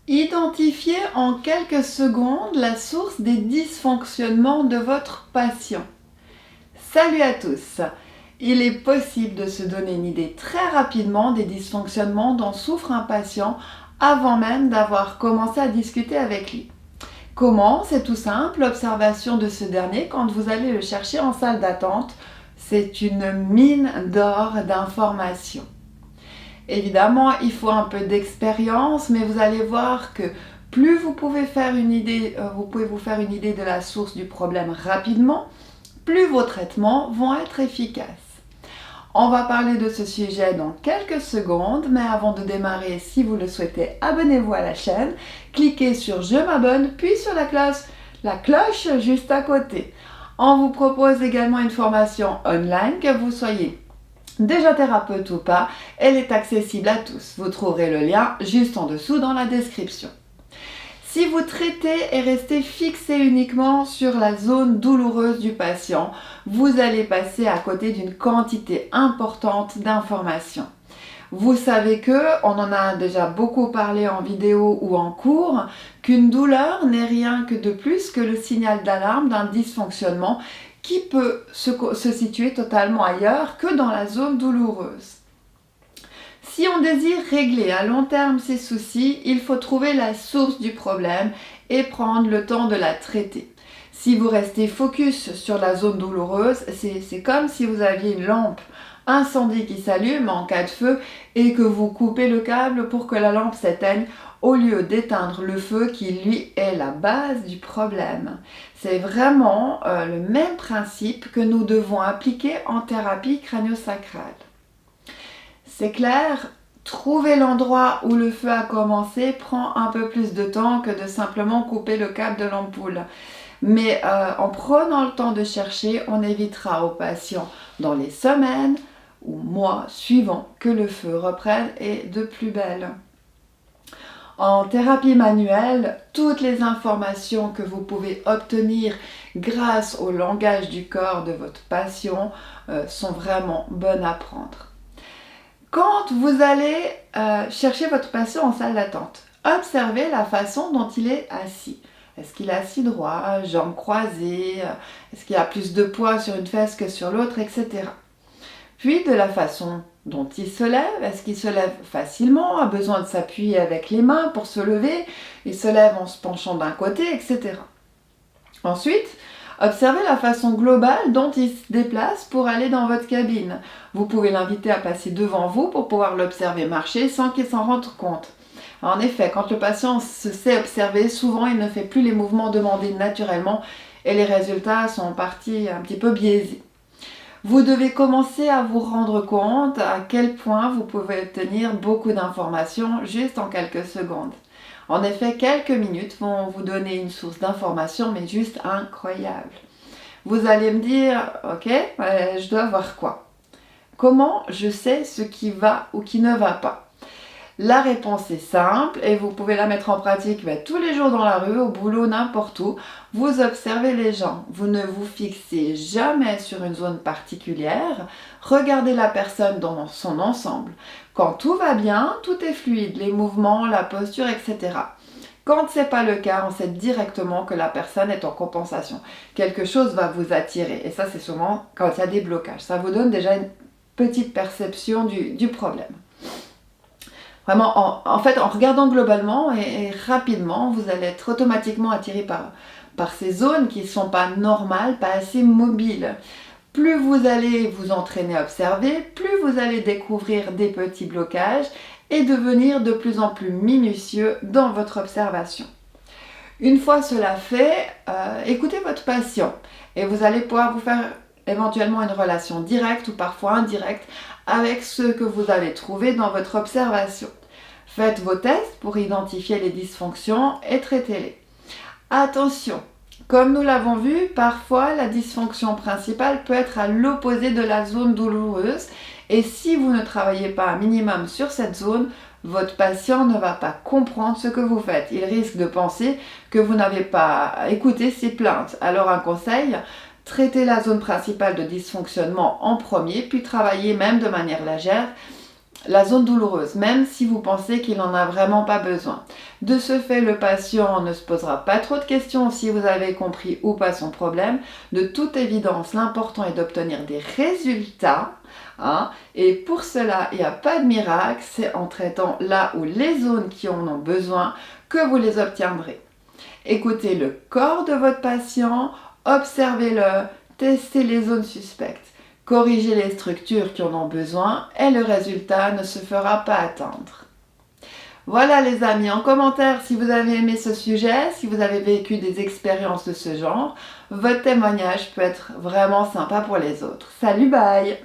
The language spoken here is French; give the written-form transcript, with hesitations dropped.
Identifiez en quelques secondes la source des dysfonctionnements de votre patient. Salut à tous! Il est possible de se donner une idée très rapidement des dysfonctionnements dont souffre un patient avant même d'avoir commencé à discuter avec lui. Comment? C'est tout simple, l'observation de ce dernier quand vous allez le chercher en salle d'attente, c'est une mine d'or d'informations. Évidemment, il faut un peu d'expérience, mais vous allez voir que plus vous pouvez vous faire une idée de la source du problème rapidement, plus vos traitements vont être efficaces. On va parler de ce sujet dans quelques secondes, mais avant de démarrer, si vous le souhaitez, abonnez-vous à la chaîne, cliquez sur je m'abonne, puis sur la cloche juste à côté. On vous propose également une formation online, que vous soyez déjà thérapeute ou pas, elle est accessible à tous. Vous trouverez le lien juste en dessous dans la description. Si vous traitez et restez fixé uniquement sur la zone douloureuse du patient, vous allez passer à côté d'une quantité importante d'informations. Vous savez on en a déjà beaucoup parlé en vidéo ou en cours, qu'une douleur n'est rien que de plus que le signal d'alarme d'un dysfonctionnement qui peut se situer totalement ailleurs que dans la zone douloureuse. Si on désire régler à long terme ces soucis, il faut trouver la source du problème et prendre le temps de la traiter. Si vous restez focus sur la zone douloureuse, c'est comme si vous aviez une lampe incendie qui s'allume en cas de feu et que vous coupez le câble pour que la lampe s'éteigne au lieu d'éteindre le feu qui lui est la base du problème. C'est vraiment le même principe que nous devons appliquer en thérapie crânio-sacrale. C'est clair, trouver l'endroit où le feu a commencé prend un peu plus de temps que de simplement couper le câble de l'ampoule. Mais en prenant le temps de chercher, on évitera aux patients dans les semaines ou mois suivants que le feu reprenne et de plus belle. En thérapie manuelle, toutes les informations que vous pouvez obtenir grâce au langage du corps de votre patient sont vraiment bonnes à prendre. Quand vous allez chercher votre patient en salle d'attente, observez la façon dont il est assis. Est-ce qu'il est assis droit, jambes croisées, est-ce qu'il a plus de poids sur une fesse que sur l'autre, etc. Puis de la façon dont il se lève, est-ce qu'il se lève facilement, a besoin de s'appuyer avec les mains pour se lever, il se lève en se penchant d'un côté, etc. Ensuite, observez la façon globale dont il se déplace pour aller dans votre cabine. Vous pouvez l'inviter à passer devant vous pour pouvoir l'observer marcher sans qu'il s'en rende compte. En effet, quand le patient se sait observer, souvent il ne fait plus les mouvements demandés naturellement et les résultats sont en partie un petit peu biaisés. Vous devez commencer à vous rendre compte à quel point vous pouvez obtenir beaucoup d'informations juste en quelques secondes. En effet, quelques minutes vont vous donner une source d'information, mais juste incroyable. Vous allez me dire, ok, je dois voir quoi? Comment je sais ce qui va ou qui ne va pas? La réponse est simple et vous pouvez la mettre en pratique tous les jours dans la rue, au boulot, n'importe où. Vous observez les gens. Vous ne vous fixez jamais sur une zone particulière. Regardez la personne dans son ensemble. Quand tout va bien, tout est fluide, les mouvements, la posture, etc. Quand ce n'est pas le cas, on sait directement que la personne est en compensation. Quelque chose va vous attirer et ça c'est souvent quand il y a des blocages. Ça vous donne déjà une petite perception du problème. Vraiment, en fait, en regardant globalement et rapidement, vous allez être automatiquement attiré par ces zones qui ne sont pas normales, pas assez mobiles. Plus vous allez vous entraîner à observer, plus vous allez découvrir des petits blocages et devenir de plus en plus minutieux dans votre observation. Une fois cela fait, écoutez votre patient et vous allez pouvoir vous faire éventuellement une relation directe ou parfois indirecte avec ce que vous avez trouvé dans votre observation. Faites vos tests pour identifier les dysfonctions et traitez-les. Attention, comme nous l'avons vu, parfois la dysfonction principale peut être à l'opposé de la zone douloureuse et si vous ne travaillez pas un minimum sur cette zone, votre patient ne va pas comprendre ce que vous faites. Il risque de penser que vous n'avez pas écouté ses plaintes. Alors un conseil, traitez la zone principale de dysfonctionnement en premier, puis travaillez même de manière légère la zone douloureuse, même si vous pensez qu'il n'en a vraiment pas besoin. De ce fait, le patient ne se posera pas trop de questions si vous avez compris ou pas son problème. De toute évidence, l'important est d'obtenir des résultats. Et pour cela, il n'y a pas de miracle, c'est en traitant là où les zones qui en ont besoin que vous les obtiendrez. Écoutez le corps de votre patient, observez-le, testez les zones suspectes, corrigez les structures qui en ont besoin et le résultat ne se fera pas attendre. Voilà les amis, en commentaire si vous avez aimé ce sujet, si vous avez vécu des expériences de ce genre, votre témoignage peut être vraiment sympa pour les autres. Salut, bye!